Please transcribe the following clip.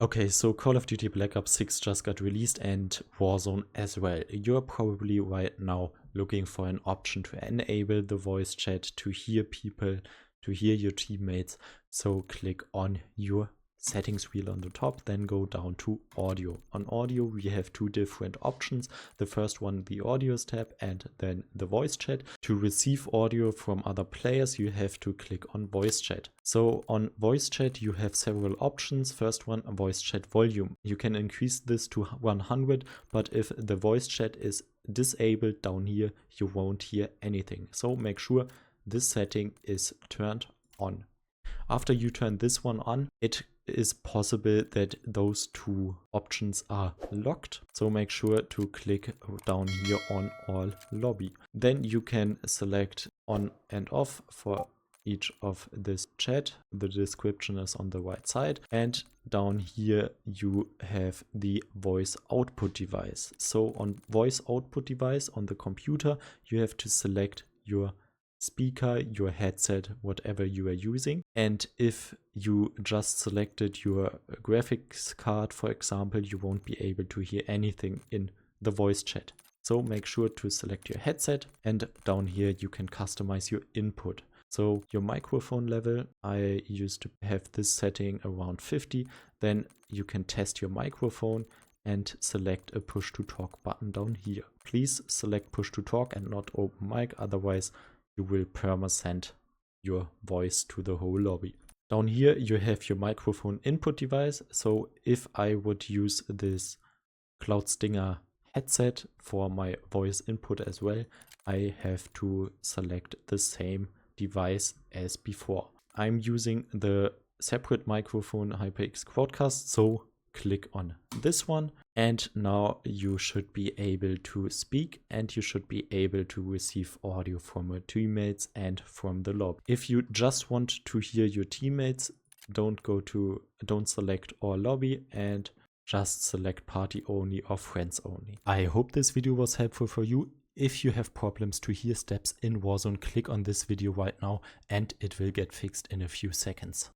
Okay, so Call of Duty Black Ops 6 just got released and Warzone as well. You're probably right now looking for an option to enable the voice chat, to hear people, to hear your teammates. So click on your settings wheel on the top, then go down to audio. On audio, we have two different options. The first one, the audios tab, and then the voice chat. To receive audio from other players, you have to click on voice chat. So on voice chat, you have several options. First one, voice chat volume. You can increase this to 100, but if the voice chat is disabled down here, you won't hear anything. So make sure this setting is turned on. After you turn this one on, it is possible that those two options are locked. So make sure to click down here on all lobby. Then you can select on and off for each of this chat. The description is on the right side, and down here you have the voice output device. So on voice output device on the computer, you have to select your speaker, your headset, whatever you are using. And if you just selected your graphics card, for example, you won't be able to hear anything in the voice chat. So make sure to select your headset, and down here you can customize your input. So your microphone level, I used to have this setting around 50. Then you can test your microphone and select a push to talk button down here. Please select push to talk and not open mic, otherwise you will perma-send your voice to the whole lobby. Down here you have your microphone input device. So if I would use this Cloud Stinger headset for my voice input as well, I have to select the same device as before. I'm using the separate microphone HyperX Quadcast, so click on this one, and now you should be able to speak and you should be able to receive audio from your teammates and from the lobby. If you just want to hear your teammates, don't select all lobby and just select party only or friends only. I hope this video was helpful for you. If you have problems to hear steps in Warzone, click on this video right now and it will get fixed in a few seconds.